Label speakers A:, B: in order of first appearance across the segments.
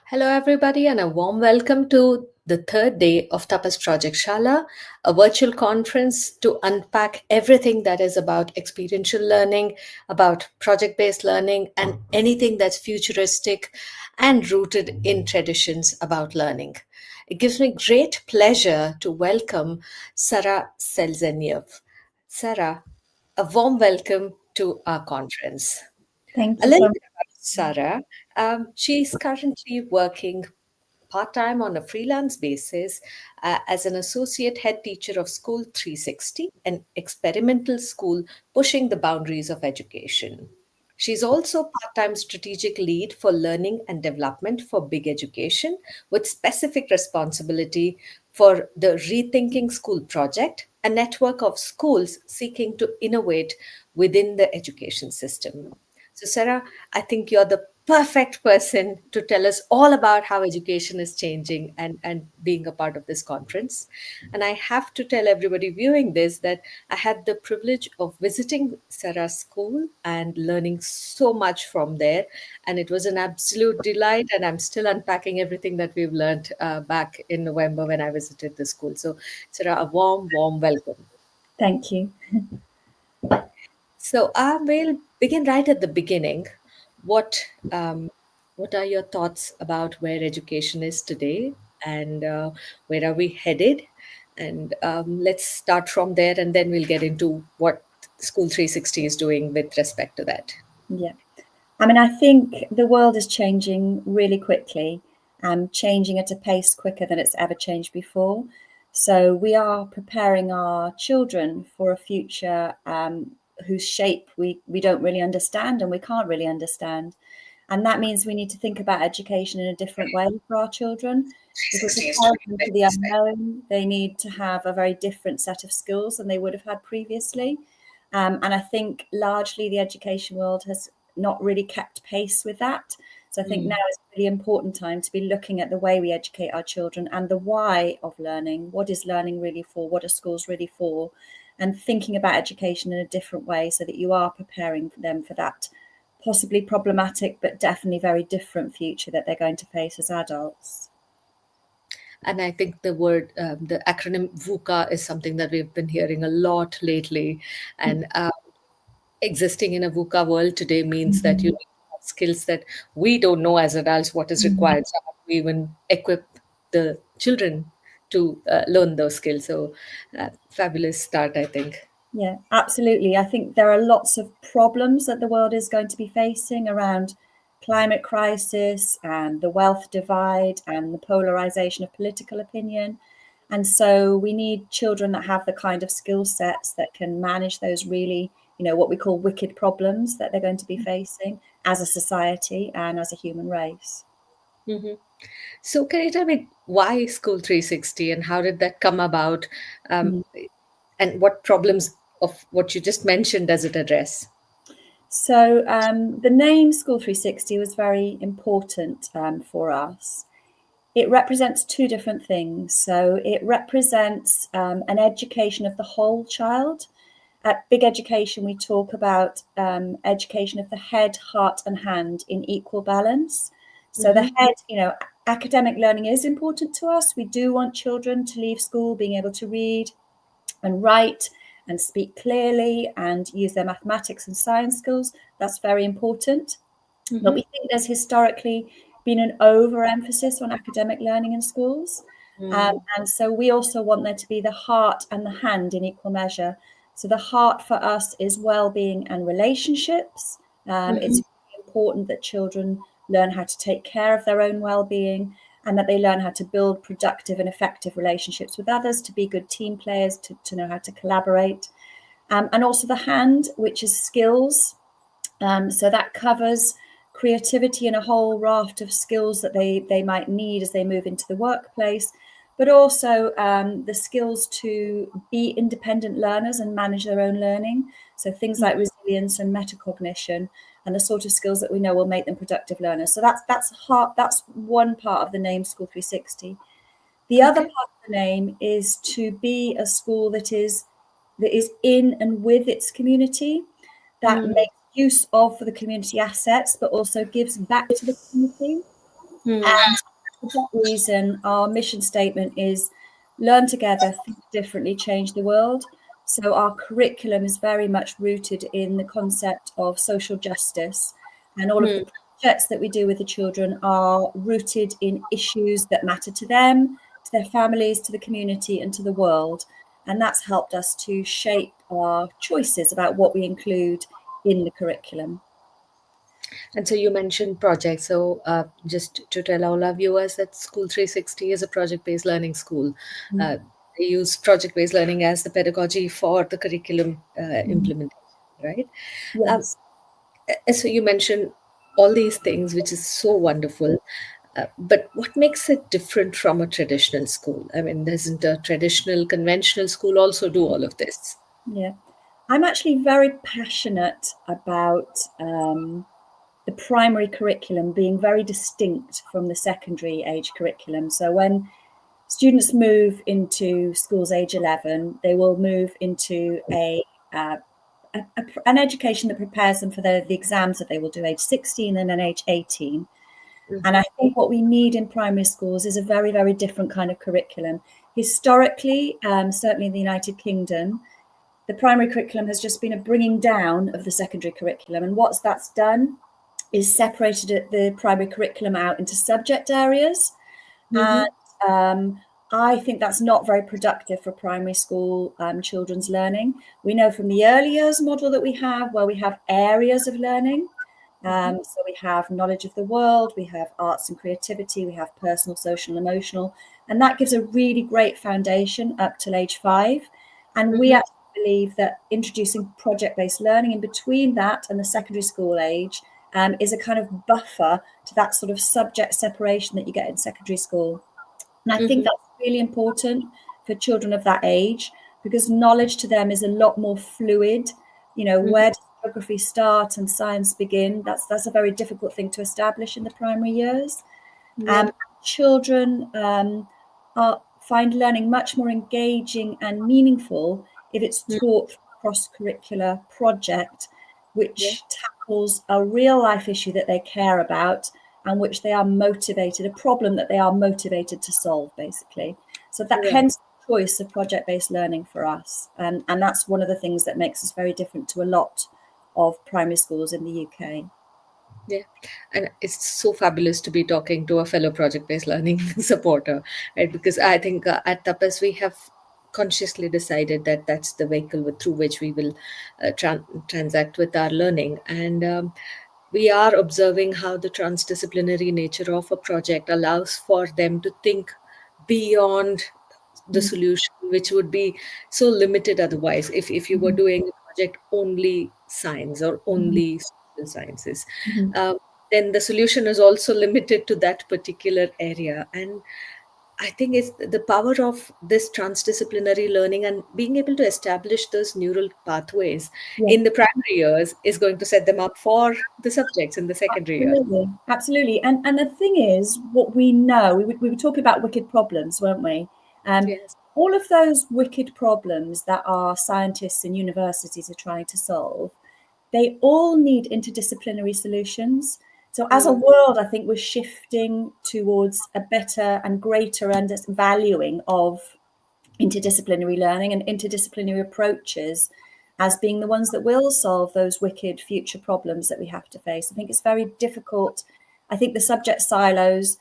A: Hello, everybody, and a warm welcome to the third day of Tapas Project Shaala, a virtual conference to unpack everything that is about experiential learning, about project based learning, and anything that's futuristic and rooted in traditions about learning. It gives me great pleasure to welcome Sarah Seleznyov. Sarah, a warm welcome to our conference.
B: Thank
A: A
B: you
A: little
B: so much.
A: bit about Sarah. She's currently working part time on a freelance basis as an associate head teacher of School 360, an experimental school pushing the boundaries of education. She's also part time strategic lead for learning and development for big education, with specific responsibility for the Rethinking School project, a network of schools seeking to innovate within the education system. So, Sarah, I think you're the perfect person to tell us all about how education is changing and being a part of this conference. And I have to tell everybody viewing this that I had the privilege of visiting Sarah's school and learning so much from there. And it was an absolute delight. And I'm still unpacking everything that we've learned back in November when I visited the school. So, Sarah, a warm, warm welcome.
B: Thank you.
A: So I will begin right at the beginning. What um, what are your thoughts about where education is today, and where are we headed? And let's start from there, and then we'll get into what School 360 is doing with respect to that.
B: Yeah. I think the world is changing really quickly, changing at a pace quicker than it's ever changed before. So we are preparing our children for a future whose shape we don't really understand and we can't really understand. And that means we need to think about education in a different way for our children. If we
A: 360 is
B: prepare
A: doing
B: them for
A: with
B: the
A: respect.
B: unknown, they need to have a very different set of skills than they would have had previously. And I think largely the education world has not really kept pace with that. So I think now is a really important time to be looking at the way we educate our children and the why of learning. What is learning really for? What are schools really for? And thinking about education in a different way so that you are preparing them for that possibly problematic, but definitely very different future that they're going to face as adults.
A: And I think the acronym VUCA is something that we've been hearing a lot lately. And existing in a VUCA world today means that you
B: Mhm.
A: need to have skills that we don't know as adults what is
B: Mhm.
A: required. So how do we even equip the children to learn those skills? So fabulous start, I think.
B: Yeah, absolutely. I think there are lots of problems that the world is going to be facing around climate crisis and the wealth divide and the polarization of political opinion. And so we need children that have the kind of skill sets that can manage those really, what we call wicked problems that they're going to be facing as a society and as a human race.
A: Hmm. So can you tell me why School 360 and how did that come about? Um, and what problems of what you just mentioned does it address?
B: So the name School 360 was very important for us. It represents two different things. So it represents an education of the whole child. At Big Education, we talk about education of the head, heart, and hand in equal balance. So the
A: Hmm.
B: head, academic learning is important to us. We do want children to leave school being able to read and write and speak clearly and use their mathematics and science skills. That's very important. But
A: Hmm.
B: we think there's historically been an overemphasis on academic learning in schools. And so we also want there to be the heart and the hand in equal measure. So the heart for us is well-being and relationships. It's
A: Hmm.
B: really important that children learn how to take care of their own well-being and that they learn how to build productive and effective relationships with others, to be good team players, to know how to collaborate. And also the hand, which is skills. So that covers creativity and a whole raft of skills that they might need as they move into the workplace, but also the skills to be independent learners and manage their own learning. So things like resilience and metacognition and the sort of skills that we know will make them productive learners. So that's one part of the name School 360. The other
A: Okay.
B: part of the name is to be a school that is in and with its community, that
A: Mm.
B: makes use of the community assets, but also gives back to the community.
A: Hmm.
B: And for that reason, our mission statement is learn together, think differently, change the world. So our curriculum is very much rooted in the concept of social justice, and all of the
A: Hmm.
B: projects that we do with the children are rooted in issues that matter to them, to their families, to the community, and to the world. And that's helped us to shape our choices about what we include in the curriculum.
A: And so you mentioned projects. So just to tell all our viewers that School 360 is a project-based learning school. Uh, they use project-based learning as the pedagogy for the curriculum
B: Mhm.
A: implementation, right? Um,
B: Yes.
A: so you mentioned all these things, which is so wonderful. But what makes it different from a traditional school? I mean, doesn't a traditional, conventional school also do all of this?
B: Yeah. I'm actually very passionate about the primary curriculum being very distinct from the secondary age curriculum. So when students move into schools age 11, they will move into uh, an education that prepares them for the exams that they will do age 16 and then age 18. And
A: Hmm.
B: I think what we need in primary schools is a very, very different kind of curriculum. Historically, certainly in the United Kingdom, the primary curriculum has just been a bringing down of the secondary curriculum. And what that's done is separated the primary curriculum out into subject areas. And
A: Hmm.
B: um, I think that's not very productive for primary school children's learning. We know from the early years model that we have, where we have areas of learning. So we have knowledge of the world, we have arts and creativity, we have personal, social, and emotional. And that gives a really great foundation up till age 5. And we
A: Hmm.
B: actually believe that introducing project-based learning in between that and the secondary school age is a kind of buffer to that sort of subject separation that you get in secondary school. And I think
A: Hmm.
B: that's really important for children of that age, because knowledge to them is a lot more fluid. You know,
A: Hmm.
B: where does geography start and science begin? That's a very difficult thing to establish in the primary years.
A: Yeah.
B: Children find learning much more engaging and meaningful if it's
A: Mm.
B: taught through a cross-curricular project,
A: Yeah.
B: which tackles a real life issue that they care about and which they are motivated, a problem that they are motivated to solve, basically. So that
A: Right.
B: hence the choice of project-based learning for us. And that's one of the things that makes us very different to a lot of primary schools in the UK.
A: Yeah, and it's so fabulous to be talking to a fellow project-based learning supporter, right? Because I think at Tapas we have consciously decided that that's the vehicle through which we will transact with our learning, and we are observing how the transdisciplinary nature of a project allows for them to think beyond the
B: Mm.
A: solution, which would be so limited otherwise if you were
B: Mhm.
A: doing a project only science or
B: Mhm.
A: only social sciences.
B: Mhm.
A: um, then the solution is also limited to that particular area. And I think it's the power of this transdisciplinary learning and being able to establish those neural pathways
B: Yeah.
A: in the primary years is going to set them up for the subjects in the secondary years.
B: Absolutely, absolutely. And the thing is, what we know, we were talking about wicked problems, weren't we?
A: Yes.
B: All of those wicked problems that our scientists and universities are trying to solve, they all need interdisciplinary solutions. So as a
A: Mm.
B: world, I think we're shifting towards a better and greater valuing of interdisciplinary learning and interdisciplinary approaches as being the ones that will solve those wicked future problems that we have to face. I think it's very difficult. I think the subject silos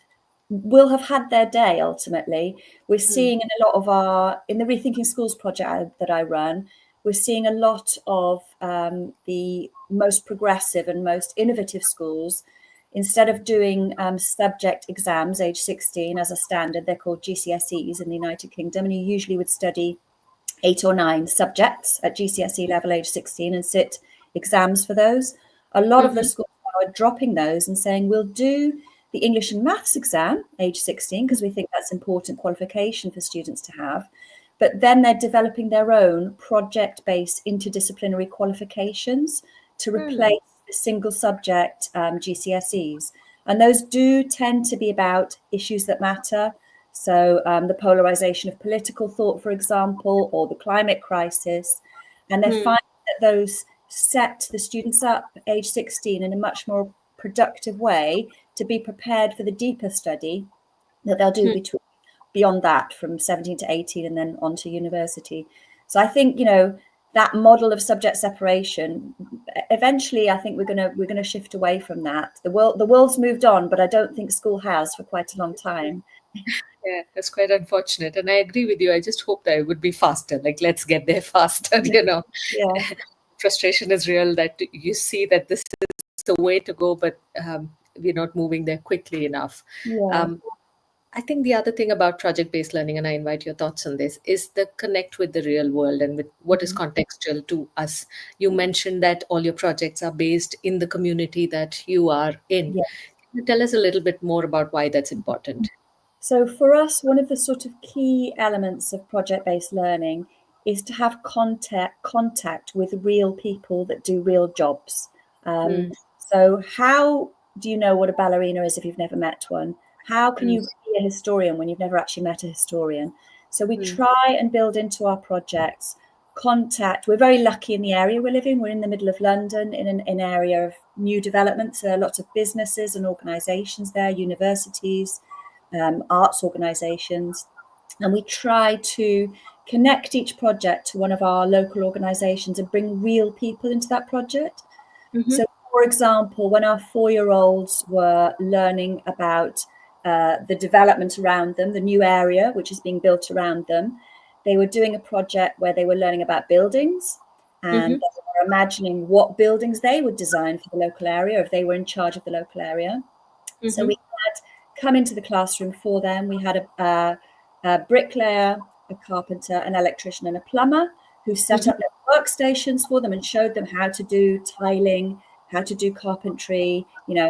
B: will have had their day ultimately. We're
A: Mm.
B: seeing in a lot of in the Rethinking Schools project that I run, we're seeing a lot of the most progressive and most innovative schools, instead of doing subject exams age 16 as a standard, they're called GCSEs in the United Kingdom, and you usually would study 8 or 9 subjects at GCSE level age 16 and sit exams for those. A lot of the
A: Mhm.
B: schools now are dropping those and saying we'll do the English and Maths exam age 16 because we think that's important qualification for students to have. But then they're developing their own project-based interdisciplinary qualifications to
A: Mm.
B: replace the single subject GCSEs. And those do tend to be about issues that matter. So the polarization of political thought, for example, or the climate crisis. And they're
A: Mm.
B: finding that those set the students up age 16 in a much more productive way to be prepared for the deeper study that they'll do
A: Hmm.
B: beyond that, from 17 to 18 and then on to university. So I think, that model of subject separation, eventually I think we're gonna shift away from that. The world's moved on, but I don't think school has for quite a long time.
A: Yeah, that's quite unfortunate. And I agree with you. I just hope that it would be faster. Like, let's get there faster,
B: Yeah.
A: you know.
B: Yeah.
A: Frustration is real that you see that this is the way to go, but we're not moving there quickly enough.
B: Yeah.
A: Um, I think the other thing about project based learning, and I invite your thoughts on this, is the connect with the real world and with what is
B: Mhm.
A: contextual to us. You mentioned that all your projects are based in the community that you are in.
B: Yeah.
A: Can you tell us a little bit more about why that's important?
B: So for us, one of the sort of key elements of project-based learning is to have contact with real people that do real jobs.
A: Mm,
B: So how do you know what a ballerina is if you've never met one? How can
A: mm,
B: you be a historian when you've never actually met a historian? So we
A: mm,
B: try and build into our projects contact. We're very lucky in the area we're living. We're in the middle of London, in an area of new developments. There are lots of businesses and organisations there, universities, arts organisations, and we try to connect each project to one of our local organisations and bring real people into that project.
A: mhm,
B: So, for example, when our 4-year-olds were learning about the development around them, the new area which is being built around them, they were doing a project where they were learning about buildings, and
A: mhm,
B: they were imagining what buildings they would design for the local area if they were in charge of the local area. So
A: mhm,
B: we had come into the classroom for them. We had a bricklayer, a carpenter, an electrician, and a plumber who set
A: mhm,
B: up their workstations for them and showed them how to do tiling, how to do carpentry,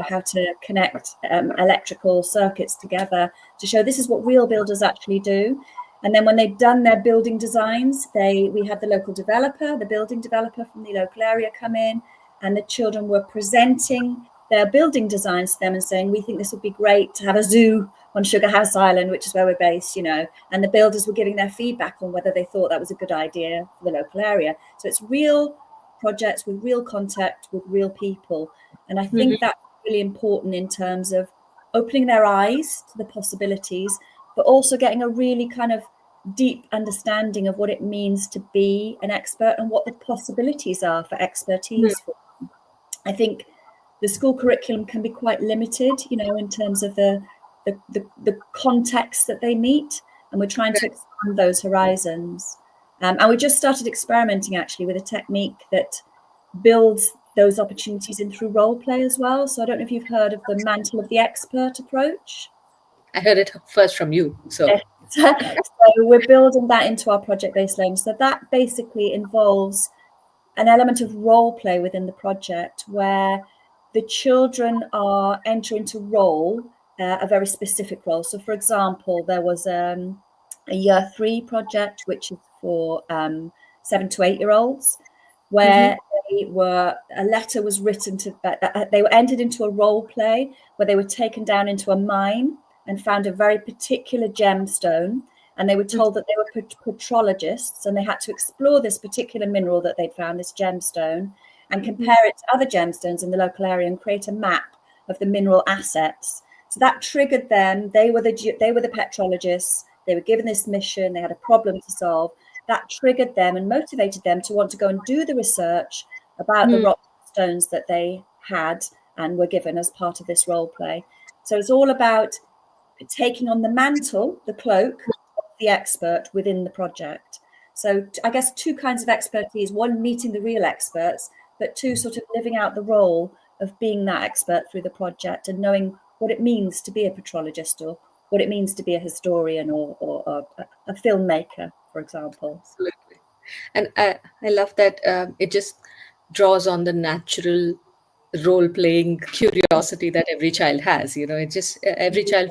B: how to connect electrical circuits together to show this is what real builders actually do. And then when they'd done their building designs, we had the local developer, the building developer from the local area come in, and the children were presenting their building designs to them and saying, we think this would be great to have a zoo on Sugar House Island, which is where we're based, and the builders were giving their feedback on whether they thought that was a good idea for the local area. So it's real projects with real contact with real people. And I
A: mhm,
B: think that's really important in terms of opening their eyes to the possibilities, but also getting a really kind of deep understanding of what it means to be an expert and what the possibilities are for
A: mhm.
B: expertise. I think the school curriculum can be quite limited, in terms of the context that they meet, and we're trying to expand those horizons. And we just started experimenting actually with a technique that builds those opportunities in through role play as well. So I don't know if you've heard of the mantle of the expert approach.
A: I heard it first from you. So,
B: Yes. So we're building that into our project-based learning. So that basically involves an element of role play within the project where the children are enter into role, a very specific role. So, for example, there was a year 3 project, which is for 7 to 8-year-olds,
A: mhm,
B: where a letter was written to, they were entered into a role play where they were taken down into a mine and found a very particular gemstone, and they were
A: mhm,
B: told that they were petrologists and they had to explore this particular mineral that they'd found, this gemstone, and compare it to other gemstones in the local area and create a map of the mineral assets. So that triggered them. They were the petrologists. They were given this mission. They had a problem to solve. That triggered them and motivated them to want to go and do the research about the
A: mhm,
B: rock stones that they had and were given as part of this role play. So it's all about taking on the mantle, the cloak of the expert within the project. So I guess two kinds of expertise: one, meeting the real experts, but two, sort of living out the role of being that expert through the project and knowing what it means to be a petrologist, or what it means to be a historian, or a filmmaker, for example.
A: absolutely. And I love that it just draws on the natural role playing curiosity that every child has. It just every child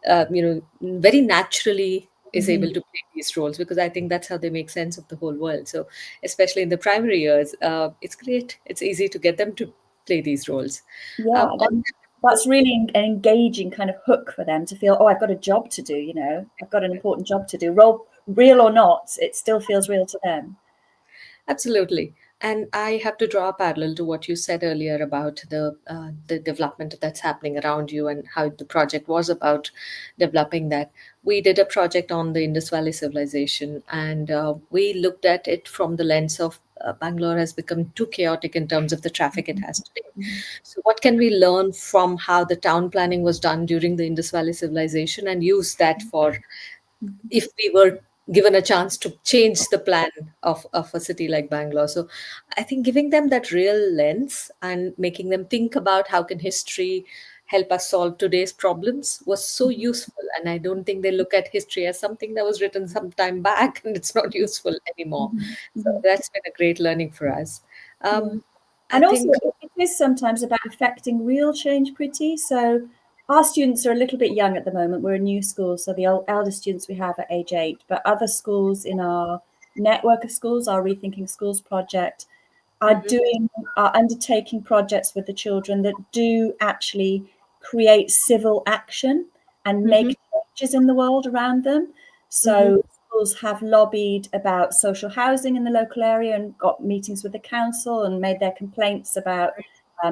A: very naturally is able
B: Mhm.
A: to play these roles, because I think that's how they make sense of the whole world. So, especially in the primary years, it's great. It's easy to get them to play these roles.
B: Yeah,
A: On
B: that's really an engaging kind of hook for them to feel, oh, I've got a job to do, I've got an important job to do. Real or not, it still feels real to them.
A: Absolutely. And I have to draw a parallel to what you said earlier about the development that's happening around you and how the project was about developing that. We did a project on the Indus Valley civilization, and we looked at it from the lens of Bangalore has become too chaotic in terms of the traffic it has today.
B: Mhm.
A: So, what can we learn from how the town planning was done during the Indus Valley civilization and use that for
B: Mhm.
A: if we were given a chance to change the plan of a city like Bangalore. So I think giving them that real lens and making them think about how can history help us solve today's problems was so useful. And I don't think they look at history as something that was written some time back and it's not useful anymore.
B: Mhm.
A: So
B: Mhm.
A: that's been a great learning for us.
B: Yeah.
A: I
B: And also,
A: think.
B: it is sometimes about affecting real change, Pretty. So, our students are a little bit young at the moment. We're a new school, so the eldest students we have are age 8. But other schools in our network of schools, our Rethinking Schools project,
A: Mhm,
B: are undertaking projects with the children that do actually create civil action and
A: mhm,
B: make changes in the world around them.
A: mhm,
B: So schools have lobbied about social housing in the local area and got meetings with the council and made their complaints about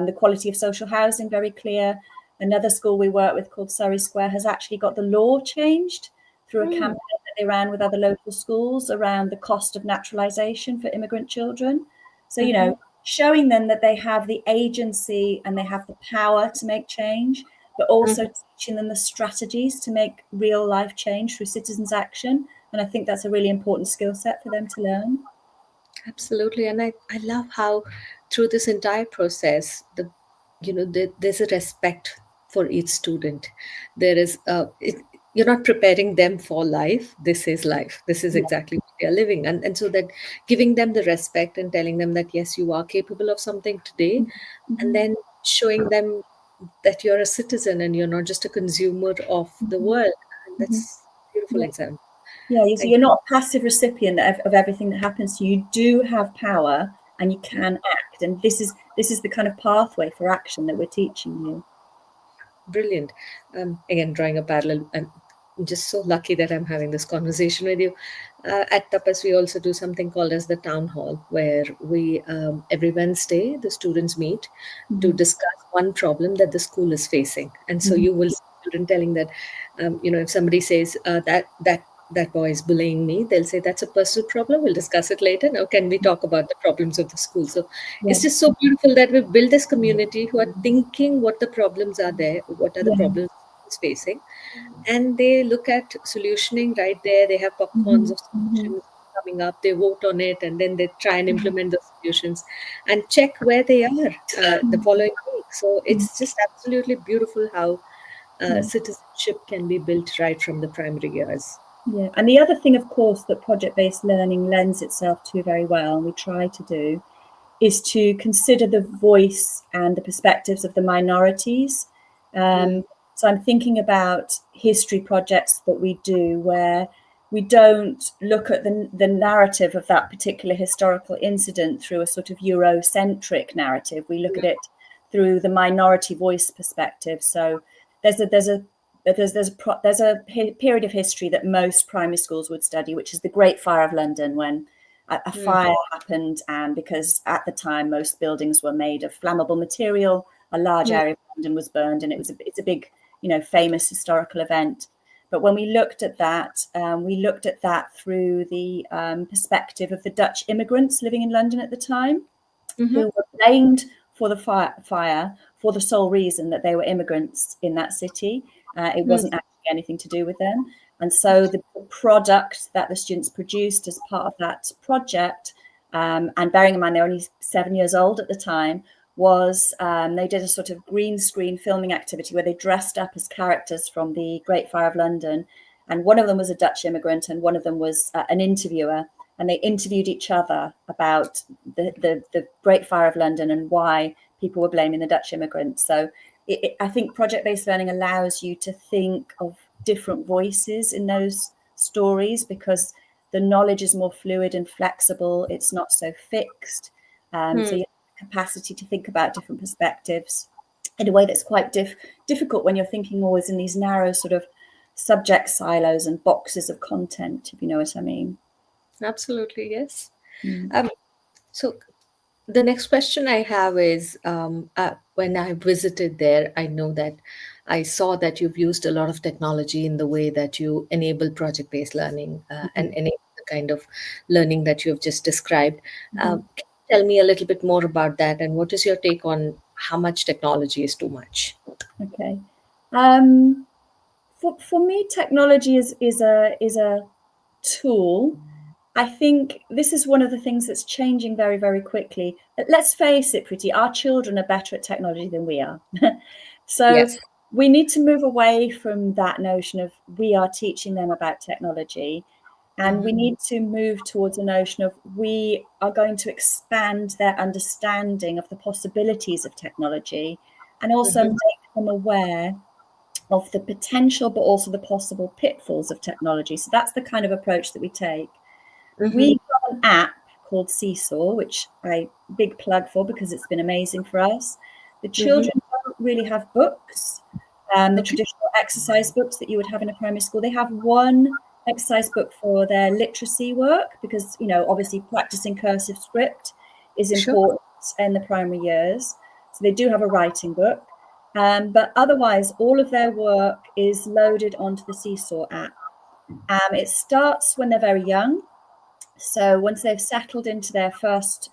B: the quality of social housing very clear. Another school we work with called Surrey Square has actually got the law changed through a
A: mm,
B: campaign that they ran with other local schools around the cost of naturalization for immigrant children. So,
A: mhm.
B: showing them that they have the agency and they have the power to make change, but also teaching them the strategies to make real life change through citizens' action. And I think that's a really important skill set for them to learn.
A: Absolutely, and I love how through this entire process, there's a respect for each student. There is you're not preparing them for life. This is life. This is
B: Yeah.
A: exactly what they are living, and so that giving them the respect and telling them that yes, you are capable of something today, and
B: Mhm.
A: then showing them that you're a citizen and you're not just a consumer of the
B: Mhm.
A: world. And
B: Mhm.
A: that's a beautiful
B: Yeah.
A: example.
B: Yeah. So
A: Thank
B: you're not a passive recipient of everything that happens to you. You do have power and you
A: you.
B: can act. And this is the kind of pathway for action that we're teaching you.
A: Brilliant. Again, drawing a parallel, I'm just so lucky that I'm having this conversation with you. At Tapas, we also do something called as the town hall, where we every Wednesday the students meet to
B: Mhm.
A: discuss one problem that the school is facing, and so
B: Mhm.
A: you will see children telling that, if somebody says that boy is bullying me, they'll say that's a personal problem. We'll discuss it later. Now, can we talk about the problems of the school? So
B: Yeah.
A: it's just so beautiful that we build this community who are thinking what the problems are there, what are the
B: Yeah.
A: problems it's facing, and they look at solutioning right there. They have popcorns
B: Mhm.
A: of
B: Mhm.
A: solutions coming up. They vote on it, and then they try and implement the solutions and check where they are the following week. So
B: Mhm.
A: it's just absolutely beautiful how
B: Yeah.
A: citizenship can be built right from the primary years.
B: Yeah, and the other thing, of course, that project-based learning lends itself to very well, and we try to do, is to consider the voice and the perspectives of the minorities.
A: Mm,
B: So I'm thinking about history projects that we do where we don't look at the narrative of that particular historical incident through a sort of Eurocentric narrative. We look at it through the minority voice perspective. So there's a there's a there's a period of history that most primary schools would study, which is the Great Fire of London, when a
A: mm,
B: fire happened, and because at the time most buildings were made of flammable material, a large
A: mm,
B: area of London was burned, and it's a big, famous historical event. But when we looked at that through the perspective of the Dutch immigrants living in London at the time,
A: mhm,
B: who were blamed for the fire for the sole reason that they were immigrants in that city. It
A: mm,
B: wasn't actually anything to do with them. And so the product that the students produced as part of that project, and bearing in mind they're only 7 years old at the time, was they did a sort of green screen filming activity where they dressed up as characters from the Great Fire of London. And one of them was a Dutch immigrant and one of them was an interviewer. And they interviewed each other about the Great Fire of London and why people were blaming the Dutch immigrants. So I think project-based learning allows you to think of different voices in those stories because the knowledge is more fluid and flexible. It's not so fixed. So
A: mm.
B: you have the capacity to think about different perspectives in a way that's quite difficult when you're thinking always in these narrow sort of subject silos and boxes of content, if you know what I mean.
A: Absolutely, yes.
B: Mm.
A: Um, so The next question I have is, when I visited there, I know that I saw that you've used a lot of technology in the way that you enable project based learning, and
B: Mhm,
A: enable the kind of learning that you have just described.
B: mhm.
A: Can you tell me a little bit more about that, and what is your take on how much technology is too much?
B: Okay. Um, for me, technology is a tool. I think this is one of the things that's changing very, very quickly. Let's face it, Pretty, our children are better at technology than we are. So
A: Yes.
B: we need to move away from that notion of we are teaching them about technology, and we
A: Hmm.
B: need to move towards a notion of we are going to expand their understanding of the possibilities of technology and also
A: Hmm.
B: make them aware of the potential but also the possible pitfalls of technology. So that's the kind of approach that we take.
A: Hmm.
B: We have an app called Seesaw, which I big plug for because it's been amazing for us. The
A: Hmm.
B: children don't really have books, the
A: Okay.
B: traditional exercise books that you would have in a primary school. They have one exercise book for their literacy work because, obviously practicing cursive script is
A: Sure.
B: important in the primary years. So they do have a writing book. But otherwise, all of their work is loaded onto the Seesaw app. It starts when they're very young. So once they've settled into their first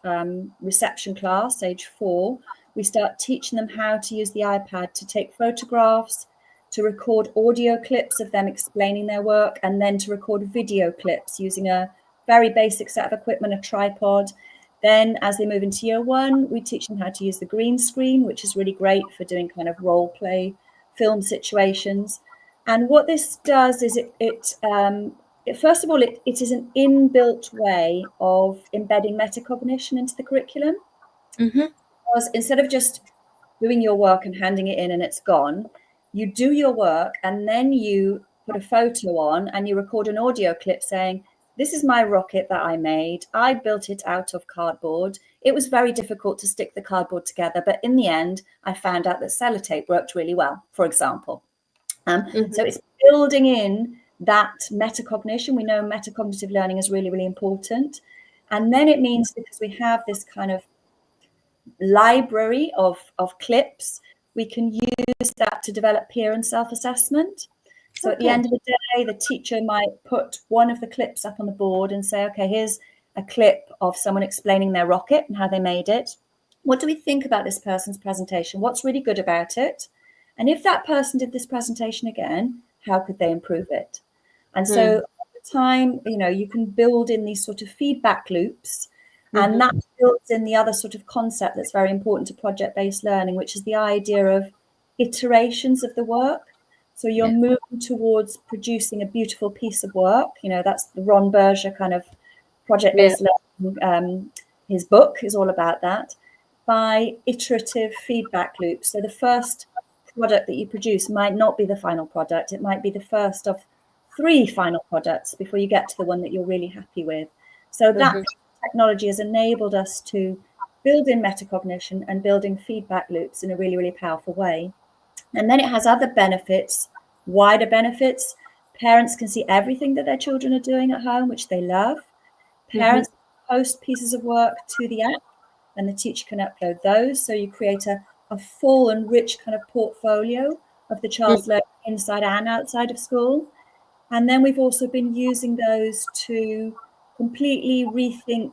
B: reception class, age 4, we start teaching them how to use the iPad to take photographs, to record audio clips of them explaining their work, and then to record video clips using a very basic set of equipment, a tripod. Then as they move into year 1, we teach them how to use the green screen, which is really great for doing kind of role play film situations. And what this does is first of all, it is an inbuilt way of embedding metacognition into the curriculum.
A: Hmm.
B: Because instead of just doing your work and handing it in and it's gone, you do your work and then you put a photo on and you record an audio clip saying, this is my rocket that I made. I built it out of cardboard. It was very difficult to stick the cardboard together, but in the end, I found out that sellotape worked really well, for example. So
A: Hmm.
B: it's building in that metacognition. We know metacognitive learning is really, really important. And then it means because we have this kind of library of clips, we can use that to develop peer and self-assessment. So at the
A: Okay.
B: end of the day, the teacher might put one of the clips up on the board and say, okay, here's a clip of someone explaining their rocket and how they made it. What do we think about this person's presentation? What's really good about it? And if that person did this presentation again, how could they improve it? And so
A: Hmm.
B: over time, you can build in these sort of feedback loops, and
A: Hmm.
B: that builds in the other sort of concept that's very important to project-based learning, which is the idea of iterations of the work. So you're
A: Yeah.
B: moving towards producing a beautiful piece of work. That's the Ron Berger kind of
A: Yeah.
B: project-based learning. His book is all about that, by iterative feedback loops. So the first product that you produce might not be the final product. It might be the first of 3 final products before you get to the one that you're really happy with. So that
A: Hmm.
B: technology has enabled us to build in metacognition and building feedback loops in a really, really powerful way. And then it has other benefits, wider benefits. Parents can see everything that their children are doing at home, which they love.
A: Hmm.
B: Parents post pieces of work to the app and the teacher can upload those. So you create a full and rich kind of portfolio of the child's learning inside and outside of school. And then we've also been using those to completely rethink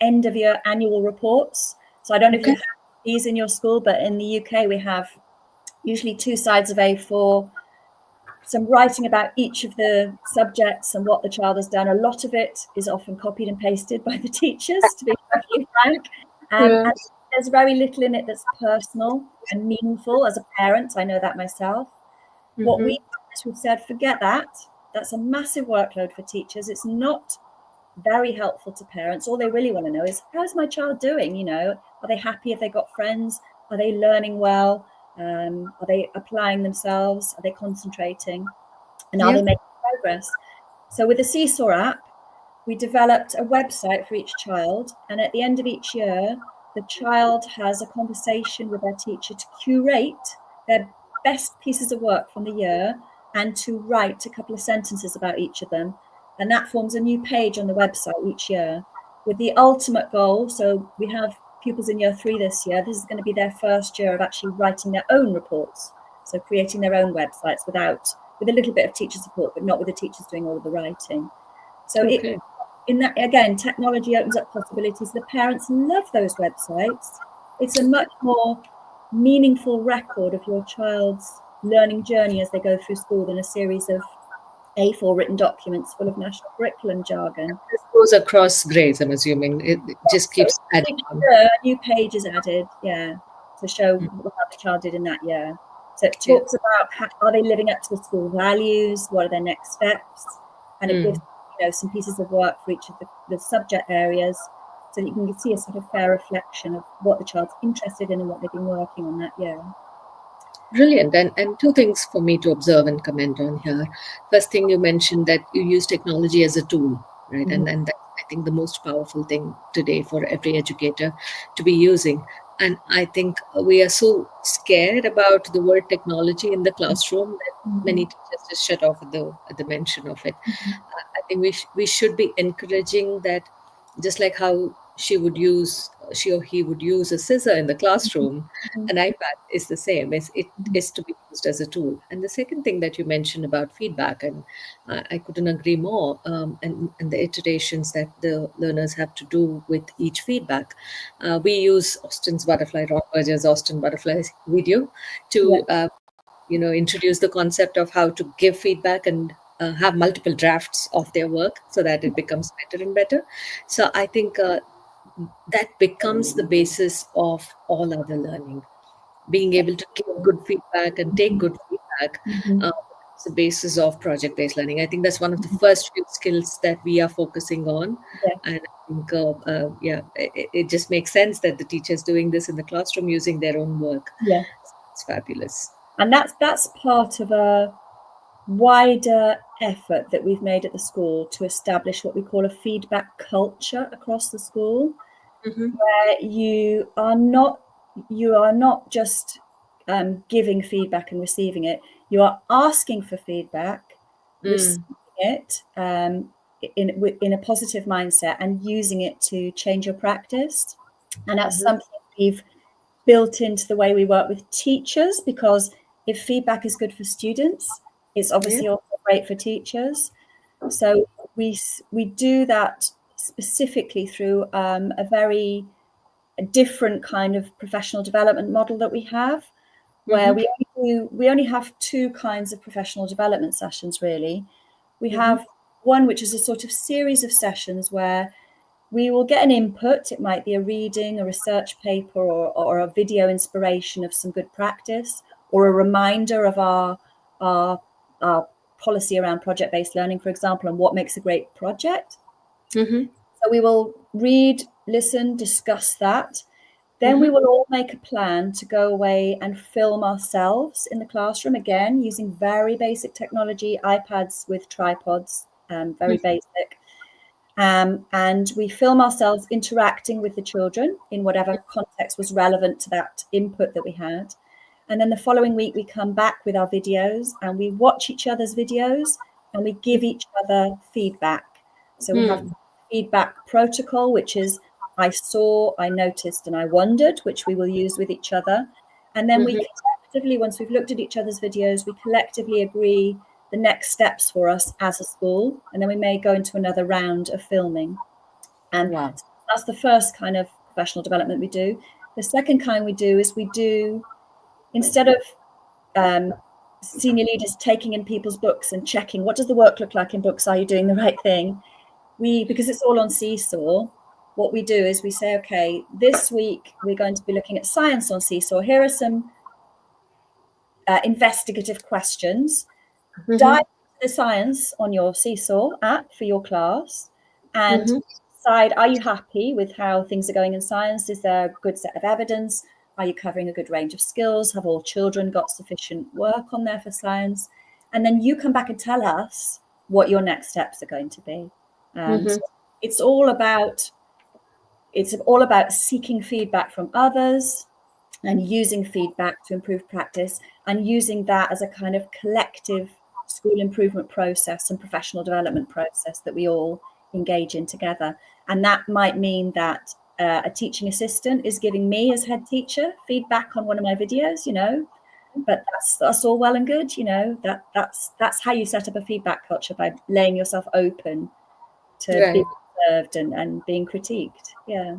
B: end of year annual reports. So I don't know if you
A: Okay.
B: have these in your school, but in the UK we have usually 2 sides of A4, some writing about each of the subjects and what the child has done. A lot of it is often copied and pasted by the teachers, to be perfectly frank.
A: Yeah.
B: And there's very little in it that's personal and meaningful as a parent. I know that myself. What
A: Hmm.
B: we've done is we've said, forget that. That's a massive workload for teachers. It's not very helpful to parents. All they really want to know is, how's my child doing? Are they happy? If they got friends? Are they learning well? Are they applying themselves? Are they concentrating? And are
A: Yeah.
B: they making progress? So with the Seesaw app, we developed a website for each child. And at the end of each year, the child has a conversation with their teacher to curate their best pieces of work from the year and to write a couple of sentences about each of them. And that forms a new page on the website each year. with the ultimate goal. So we have pupils in year 3 this year. This is going to be their first year of actually writing their own reports. So creating their own websites with a little bit of teacher support, but not with the teachers doing all of the writing. So
A: Okay.
B: in that, again, technology opens up possibilities. The parents love those websites. It's a much more meaningful record of your child's learning journey as they go through school than a series of A4 written documents full of national curriculum jargon.
A: This goes across grades, I'm assuming. It just
B: So
A: keeps adding
B: each
A: on.
B: year, a new page is added, to show
A: Mm.
B: how the child did in that year. So it
A: Yeah.
B: talks about are they living up to the school values? What are their next steps? And it gives
A: Mm.
B: some pieces of work for each of the subject areas, so that you can see a sort of fair reflection of what the child's interested in and what they've been working on that year.
A: Brilliant. And two things for me to observe and comment on here. First thing, you mentioned that you use technology as a tool, right?
B: Mm-hmm.
A: And that's, I think, the most powerful thing today for every educator to be using. And I think we are so scared about the word technology in the classroom that
B: Mm-hmm.
A: many teachers just shut off at the mention of it.
B: Mm-hmm.
A: I think we should be encouraging that, just like how she or he would use a scissor in the classroom, an iPad is the same. It
B: Mm-hmm.
A: is to be used as a tool. And the second thing that you mentioned about feedback, and I couldn't agree more, and the iterations that the learners have to do with each feedback. We use Austin's Butterfly, Ron Berger's Austin Butterfly video
B: Yeah,
A: to introduce the concept of how to give feedback and have multiple drafts of their work so that it becomes better and better. So I think that becomes the basis of all other learning. Being able to give good feedback and take good feedback
B: mm-hmm.
A: is the basis of project based learning. I think that's one of the first few skills that we are focusing on.
B: Yeah,
A: And I think, yeah, it just makes sense that the teacher's doing this in the classroom using their own work.
B: yeah.
A: It's fabulous.
B: And that's part of a wider effort that we've made at the school to establish what we call a feedback culture across the school,
A: Hmm.
B: where you are not just giving feedback and receiving it. You are asking for feedback,
A: Mm.
B: receiving it in a positive mindset, and using it to change your practice. And that's
A: Hmm.
B: something we've built into the way we work with teachers, because if feedback is good for students, it's
A: Yeah.
B: obviously also great for teachers. So we do that specifically through a very different kind of professional development model that we have, where
A: Hmm.
B: we only have two kinds of professional development sessions really. We
A: Hmm.
B: have one which is a sort of series of sessions where we will get an input. It might be a reading, a research paper, or a video inspiration of some good practice, or a reminder of our, our policy around project-based learning, for example, and what makes a great project.
A: Hmm.
B: So we will read, listen, discuss that. Then we
A: Hmm.
B: will all make a plan to go away and film ourselves in the classroom, again, using very basic technology, iPads with tripods, very basic. And we film ourselves interacting with the children in whatever context was relevant to that input that we had. And then the following week, we come back with our videos and we watch each other's videos and we give each other feedback. So we have
A: Hmm.
B: feedback protocol, which is I saw, I noticed, and I wondered, which we will use with each other. And then we
A: Hmm.
B: collectively, once we've looked at each other's videos, we collectively agree the next steps for us as a school. And then we may go into another round of filming. And
A: Wow.
B: so that's the first kind of professional development we do. The second kind we do is instead of senior leaders taking in people's books and checking what does the work look like in books, are you doing the right thing, because it's all on Seesaw, what we do is we say, okay, this week we're going to be looking at science on Seesaw. Here are some investigative questions. Dive
A: Hmm.
B: into the science on your Seesaw app for your class and
A: Hmm.
B: decide, are you happy with how things are going in science? Is there a good set of evidence? Are you covering a good range of skills? Have all children got sufficient work on there for science? And then you come back and tell us what your next steps are going to be.
A: Hmm.
B: So it's all about seeking feedback from others and using feedback to improve practice, and using that as a kind of collective school improvement process and professional development process that we all engage in together. And that might mean that a teaching assistant is giving me as head teacher feedback on one of my videos, but that's all well and good, that's how you set up a feedback culture, by laying yourself open to
A: Right.
B: being observed and being critiqued. Yeah.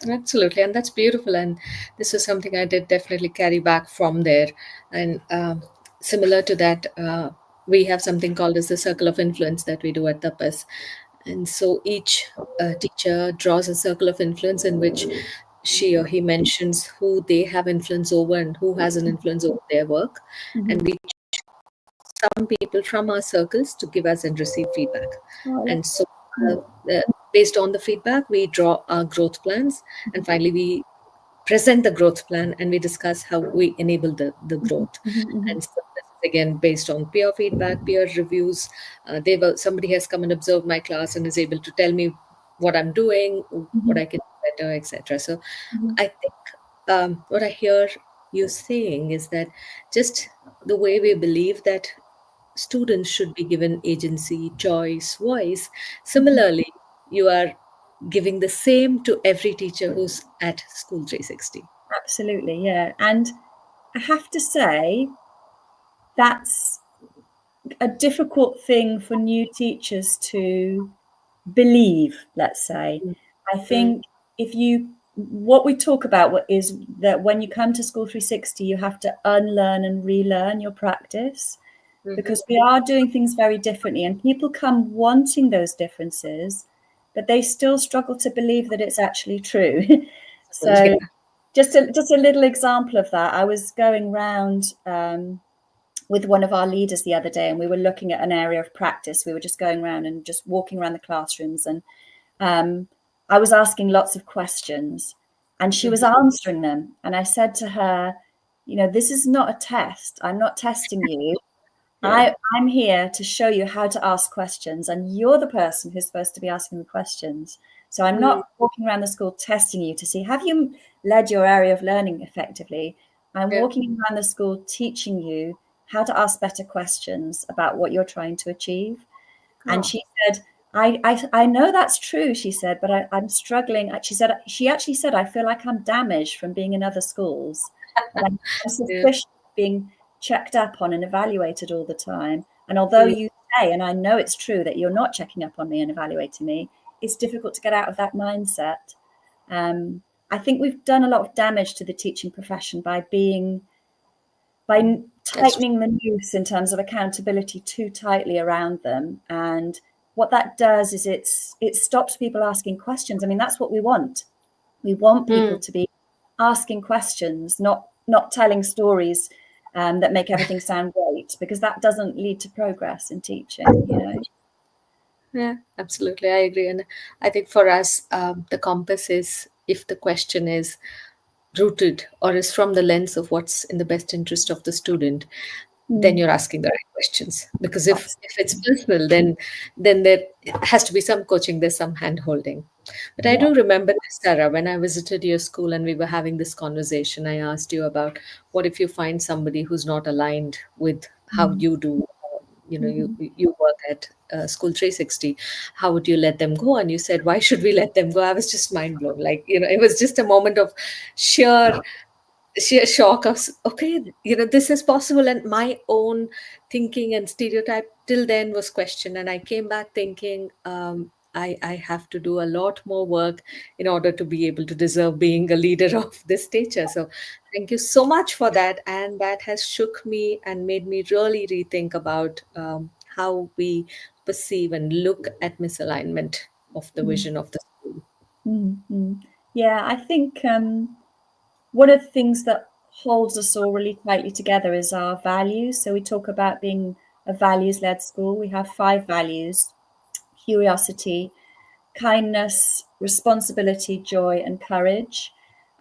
A: Absolutely, and that's beautiful. And this is something I did definitely carry back from there. And similar to that, we have something called as the circle of influence that we do at Tapas. And so each teacher draws a circle of influence in which she or he mentions who they have influence over and who has an influence over their work.
B: Mm-hmm.
A: And we some people from our circles to give us and receive feedback.
B: Oh,
A: And so,
B: yeah.
A: uh, uh, based on the feedback, we draw our growth plans, and finally, we present the growth plan and we discuss how we enable the growth.
B: Mm-hmm.
A: And so this is again based on peer feedback, peer reviews. Somebody has come and observed my class and is able to tell me what I'm doing, what
B: Mm-hmm.
A: I can do better, etc. So
B: Mm-hmm.
A: I think what I hear you saying is that just the way we believe that students should be given agency, choice, voice.
B: Mm-hmm.
A: Similarly, you are giving the same to every teacher who's at School 360.
B: Absolutely, yeah. And I have to say, that's a difficult thing for new teachers to believe, let's say. I
A: Mm,
B: think what we talk about is that when you come to School 360, you have to unlearn and relearn your practice,
A: mhm.
B: because we are doing things very differently, and people come wanting those differences, but they still struggle to believe that it's actually true. So
A: Yeah.
B: just a little example of that. I was going round with one of our leaders the other day, and we were looking at an area of practice. We were just going around and just walking around the classrooms, and I was asking lots of questions, and she was
A: Mhm.
B: answering them. And I said to her, this is not a test. I'm not testing you.
A: Yeah.
B: I'm here to show you how to ask questions, and you're the person who's supposed to be asking the questions. So I'm
A: Mm,
B: not walking around the school testing you to see, have you led your area of learning effectively? I'm
A: yeah.
B: walking around the school teaching you how to ask better questions about what you're trying to achieve. And
A: Oh,
B: she said, I know that's true, she said, but I'm struggling. She actually said, I feel like I'm damaged from being in other schools, that I'm
A: yeah.
B: suspicious of being checked up on and evaluated all the time. And although
A: Mm,
B: you say, and I know it's true, that you're not checking up on me and evaluating me, it's difficult to get out of that mindset. Um, I think we've done a lot of damage to the teaching profession by
A: that's
B: tightening the noose in terms of accountability too tightly around them. And what that does is it stops people asking questions. I mean, that's what we want. We want
A: true.
B: people to be asking questions, not telling stories that make everything sound great, because that doesn't lead to progress in teaching.
A: Yeah, absolutely. I agree. And I think for us, the compass is if the question is rooted or is from the lens of what's in the best interest of the student, then
B: Mm,
A: you're asking the right questions. Because if it's
B: absolutely.
A: personal, then there has to be some coaching, there's some hand holding. But I
B: Yeah.
A: do remember this, Sarah, when I visited your school and we were having this conversation, I asked you about what if you find somebody who's not aligned with how
B: Mm,
A: you do, you
B: mhm.
A: you work at School 360. How would you let them go? And you said, why should we let them go? I was just mind blown. Like, it was just a moment of sheer sheer shock of okay, this is possible. And my own thinking and stereotype till then was questioned, and I came back thinking, I have to do a lot more work in order to be able to deserve being a leader of this stature. So thank you so much for that, and that has shook me and made me really rethink about how we perceive and look at misalignment of the
B: Mm,
A: vision of the school.
B: mm, mm. Yeah, I think one of the things that holds us all really tightly together is our values. So we talk about being a values-led school. We have 5 values: curiosity, kindness, responsibility, joy, and courage.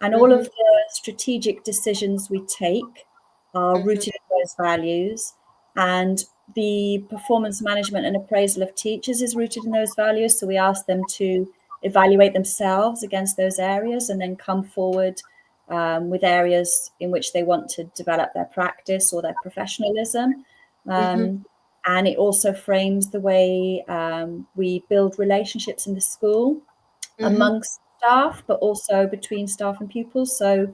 B: And all of
A: Hmm.
B: the strategic decisions we take are
A: Hmm.
B: rooted in those values. And the performance management and appraisal of teachers is rooted in those values. So we ask them to evaluate themselves against those areas and then come forward with areas in which they want to develop their practice or their professionalism.
A: Hmm.
B: Um, And it also frames the way we build relationships in the school
A: Mm-hmm.
B: amongst staff, but also between staff and pupils. So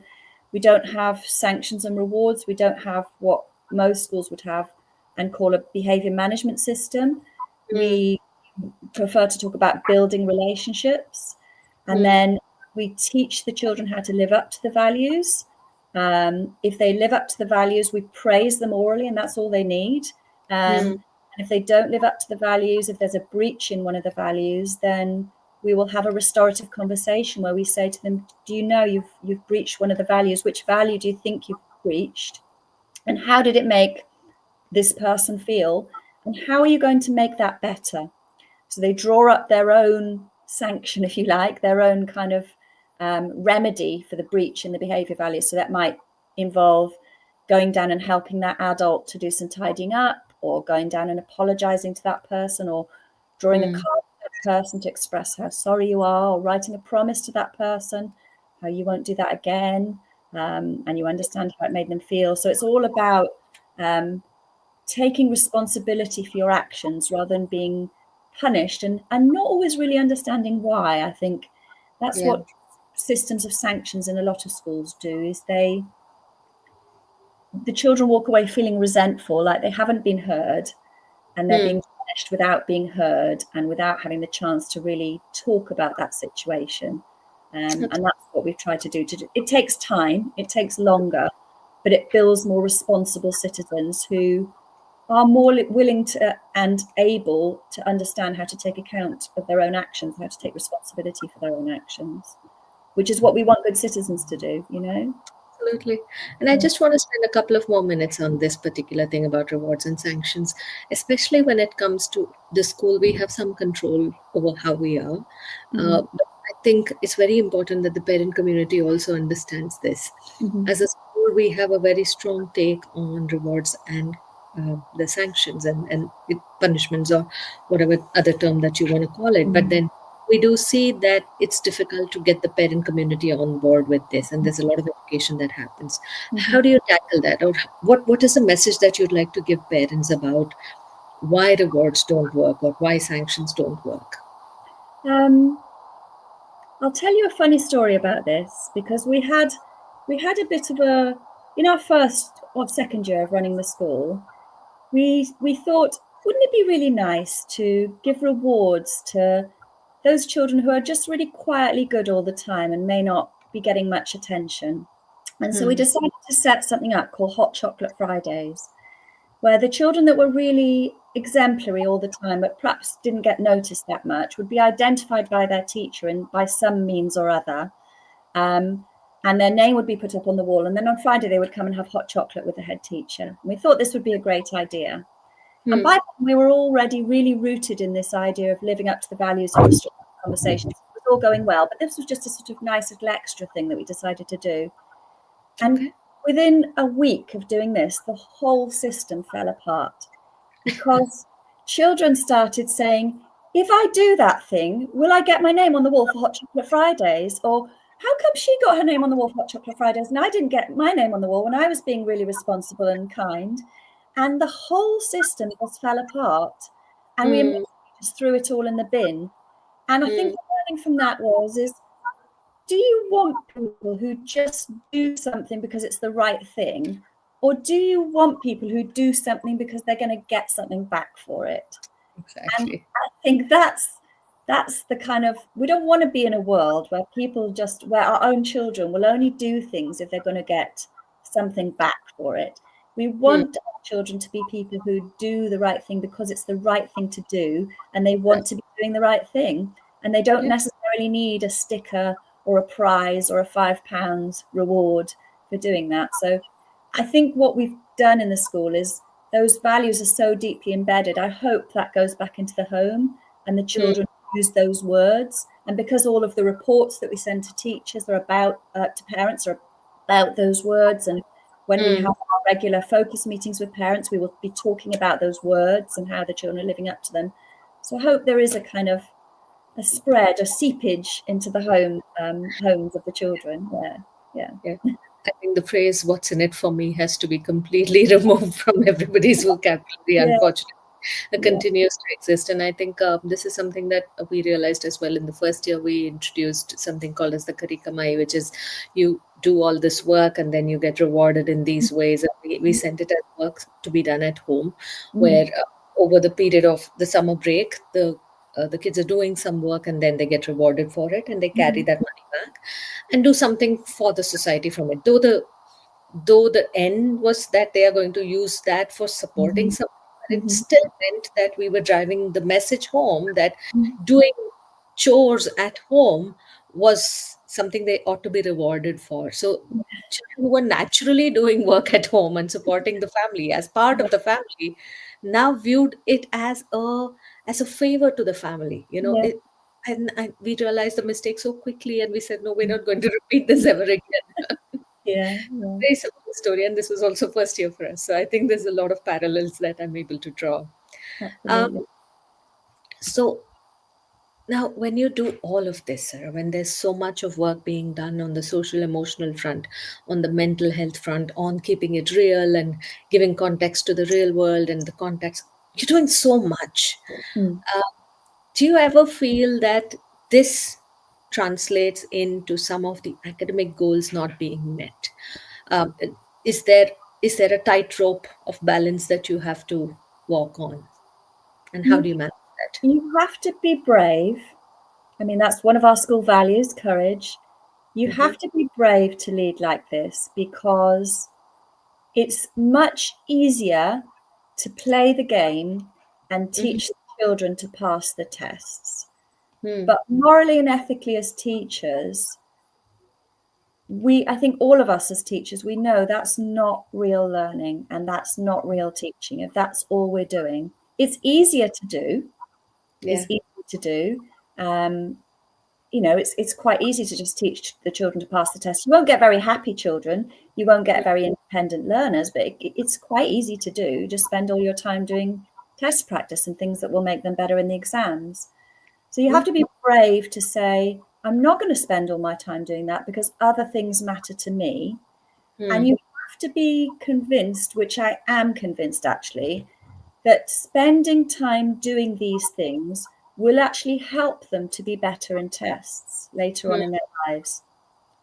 B: we don't have sanctions and rewards. We don't have what most schools would have and call a behavior management system. We prefer to talk about building relationships. And then we teach the children how to live up to the values. If they live up to the values, we praise them orally, and that's all they need. And if they don't live up to the values, if there's a breach in one of the values, then we will have a restorative conversation where we say to them, do you know you've breached one of the values? Which value do you think you've breached? And how did it make this person feel? And how are you going to make that better? So they draw up their own sanction, if you like, their own kind of remedy for the breach in the behavior values. So that might involve going down and helping that adult to do some tidying up, or going down and apologizing to that person, or drawing a card to that person to express how sorry you are, or writing a promise to that person, how you won't do that again, and you understand how it made them feel. So it's all about taking responsibility for your actions rather than being punished, and not always really understanding why. I think that's
A: Yeah.
B: what systems of sanctions in a lot of schools do, is the children walk away feeling resentful, like they haven't been heard, and they're being punished without being heard and without having the chance to really talk about that situation. And that's what we've tried to do. It takes time, it takes longer, but it builds more responsible citizens who are more willing to and able to understand how to take account of their own actions, how to take responsibility for their own actions, which is what we want good citizens to do, you know?
A: Absolutely. And I just want to spend a couple of more minutes on this particular thing about rewards and sanctions, especially when it comes to the school. We have some control over how we are.
B: Mm-hmm.
A: But I think it's very important that the parent community also understands this.
B: Mm-hmm.
A: As a school, we have a very strong take on rewards and the sanctions and punishments, or whatever other term that you want to call it. But then we do see that it's difficult to get the parent community on board with this, and there's a lot of education that happens.
B: Mm-hmm.
A: How do you tackle that, or what is the message that you'd like to give parents about why rewards don't work or why sanctions don't work?
B: Um, I'll tell you a funny story about this, because we had a bit of a, in our first or second year of running the school, we thought, wouldn't it be really nice to give rewards to those children who are just really quietly good all the time and may not be getting much attention? And so we decided to set something up called Hot Chocolate Fridays, where the children that were really exemplary all the time, but perhaps didn't get noticed that much, would be identified by their teacher and by some means or other. And their name would be put up on the wall. And then on Friday, they would come and have hot chocolate with the head teacher. And we thought this would be a great idea. And by then, we were already really rooted in this idea of living up to the values and restorative conversations. It was all going well, but this was just a sort of nice little extra thing that we decided to do. And
A: Okay.
B: within a week of doing this, the whole system fell apart, because children started saying, if I do that thing, will I get my name on the wall for Hot Chocolate Fridays? Or how come she got her name on the wall for Hot Chocolate Fridays and I didn't get my name on the wall when I was being really responsible and kind? And the whole system just fell apart, and we immediately just threw it all in the bin. And I think the learning from that is, do you want people who just do something because it's the right thing? Or do you want people who do something because they're going to get something back for it? And
A: Exactly.
B: I think that's the kind of, we don't want to be in a world where where our own children will only do things if they're going to get something back for it. We want our children to be people who do the right thing because it's the right thing to do, and they want to be doing the right thing. And they don't
A: Yeah.
B: necessarily need a sticker or a prize or a £5 reward for doing that. So I think what we've done in the school is, those values are so deeply embedded. I hope that goes back into the home and the children use those words. And because all of the reports that we send to teachers are about, to parents, are about those words. And when we have our regular focus meetings with parents, we will be talking about those words and how the children are living up to them. So I hope there is a kind of a spread, a seepage into the homes of the children. Yeah.
A: Yeah. I think the phrase "what's in it for me" has to be completely removed from everybody's vocabulary,
B: Yeah.
A: unfortunately.
B: Yeah.
A: continues to exist. And I think this is something that we realized as well. In the first year, we introduced something called as the Karikamai, which is you do all this work and then you get rewarded in these ways. And we sent it as work to be done at home, where
B: Mm,
A: over the period of the summer break, the kids are doing some work and then they get rewarded for it, and they carry
B: mhm,
A: that money back and do something for the society from it. Though the end was that they are going to use that for supporting
B: mhm,
A: someone, but it
B: mhm,
A: still meant that we were driving the message home that
B: mhm.
A: doing chores at home was something they ought to be rewarded for. So children who were naturally doing work at home and supporting the family as part
B: Yeah,
A: of the family now viewed it as a favor to the family.
B: yeah,
A: And we realized the mistake so quickly, and we said, no, we're not going to repeat this ever again.
B: yeah, yeah,
A: Very similar story, and this was also first year for us. So I think there's a lot of parallels that I'm able to draw. Um,
B: absolutely.
A: so now, when you do all of this, Sarah, when there's so much of work being done on the social emotional front, on the mental health front, on keeping it real and giving context to the real world and the context, you're doing so much.
B: Mm.
A: Do you ever feel that this translates into some of the academic goals not being met? Um, is there is there a tightrope of balance that you have to walk on, and how
B: You
A: do you manage that?
B: you have to be brave. I mean, that's one of our school values, courage. You
A: Hmm.
B: have to be brave to lead like this because it's much easier to play the game and
A: Hmm.
B: teach the children to pass the tests.
A: Hmm.
B: But morally and ethically, as teachers, I think all of us as teachers, we know that's not real learning and that's not real teaching. If that's all we're doing, it's easier to do. It's
A: Yeah.
B: easy to do. Um, it's quite easy to just teach the children to pass the test. You won't get very happy children. You won't get very independent learners, but it's quite easy to do. Just spend all your time doing test practice and things that will make them better in the exams. So you have to be brave to say, I'm not going to spend all my time doing that because other things matter to me. And
A: Hmm.
B: you have to be convinced, which I am convinced actually, that spending time doing these things will actually help them to be better in tests later on
A: Hmm.
B: in their lives.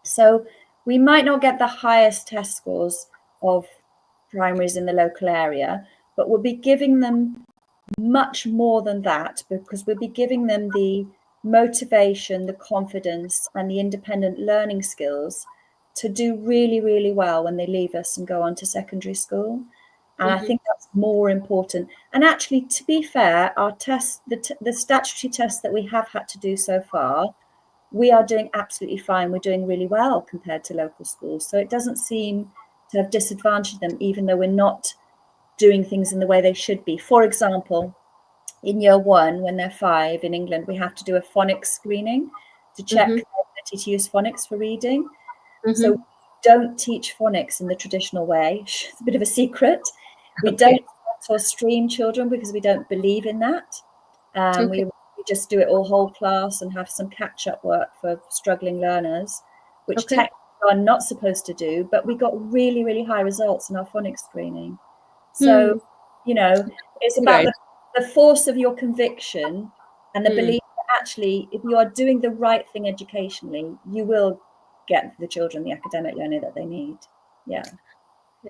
B: So we might not get the highest test scores of primaries in the local area, but we'll be giving them much more than that because we'll be giving them the motivation, the confidence, and the independent learning skills to do really, really well when they leave us and go on to secondary school. And I
A: Hmm.
B: think that's more important. And actually, to be fair, our tests, the statutory tests that we have had to do so far, we are doing absolutely fine. We're doing really well compared to local schools. So it doesn't seem to have disadvantaged them, even though we're not doing things in the way they should be. For example, in year one, when they're 5 in England, we have to do a phonics screening to check
A: Hmm.
B: their ability to use phonics for reading. So we
A: Hmm.
B: don't teach phonics in the traditional way. It's a bit of a secret. We don't
A: Okay.
B: or stream children because we don't believe in that.
A: Okay.
B: We just do it all whole class and have some catch up work for struggling learners, which
A: Okay.
B: technically are not supposed to do. But we got really, really high results in our phonics screening. So,
A: Hmm.
B: it's about
A: Right.
B: the force of your conviction and the
A: Hmm.
B: belief that actually, if you are doing the right thing educationally, you will get the children the academic learning that they need. Yeah.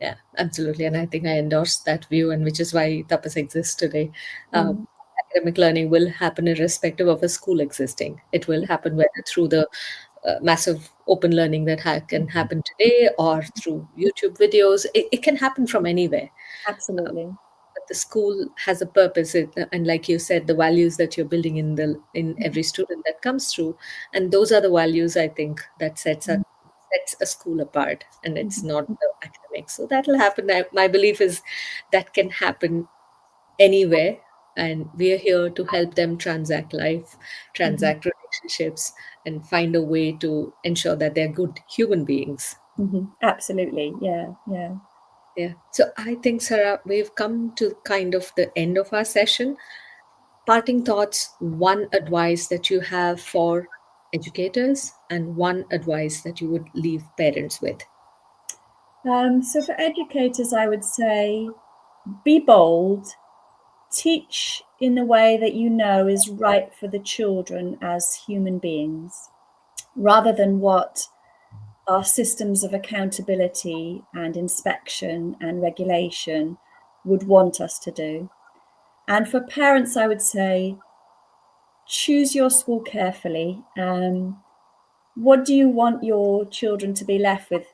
A: Yeah, absolutely. And I think I endorse that view, and which is why Tapas exists today.
B: Mm.
A: Academic learning will happen irrespective of a school existing. It will happen whether through the massive open learning that can happen today or through YouTube videos. It can happen from anywhere.
B: Absolutely.
A: But the school has a purpose, and like you said, the values that you're building in every student that comes through, and those are the values I think that sets a school apart, and it's not
B: Mhm.
A: the academics. So that'll happen. My belief is that can happen anywhere, and we are here to help them transact life,
B: Mhm.
A: transact relationships, and find a way to ensure that they're good human beings.
B: Mhm. Absolutely. Yeah. Yeah.
A: Yeah. So I think, Sarah, we've come to kind of the end of our session. Parting thoughts, one advice that you have for educators, and one advice that you would leave parents with.
B: So for educators, I would say be bold, teach in the way that you know is right for the children as human beings, rather than what our systems of accountability and inspection and regulation would want us to do. And for parents, I would say, choose your school carefully. What do you want your children to be left with?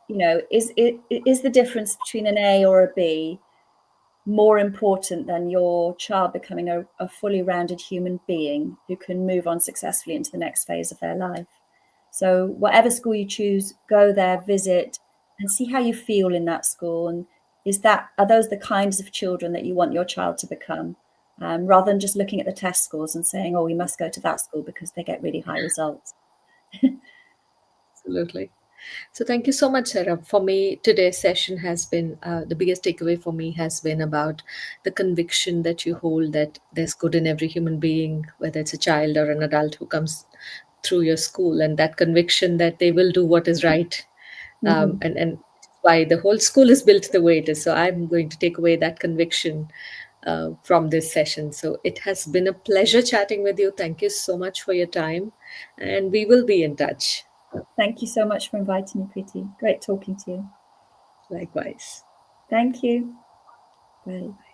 B: Is the difference between an A or a B more important than your child becoming a fully rounded human being who can move on successfully into the next phase of their life? So whatever school you choose, go there, visit, and see how you feel in that school. And are those the kinds of children that you want your child to become? Rather than just looking at the test scores and saying, oh, we must go to that school because they get really high results.
A: Absolutely. So thank you so much, Sarah. For me, today's session has been the biggest takeaway for me has been about the conviction that you hold that there's good in every human being, whether it's a child or an adult who comes through your school, and that conviction that they will do what is right,
B: Mm-hmm.
A: and why the whole school is built the way it is. So I'm going to take away that conviction from this session. So it has been a pleasure chatting with you. Thank you so much for your time, and we will be in touch.
B: Thank you so much for inviting me, Preeti. Great talking to you.
A: Likewise.
B: Thank you. Bye.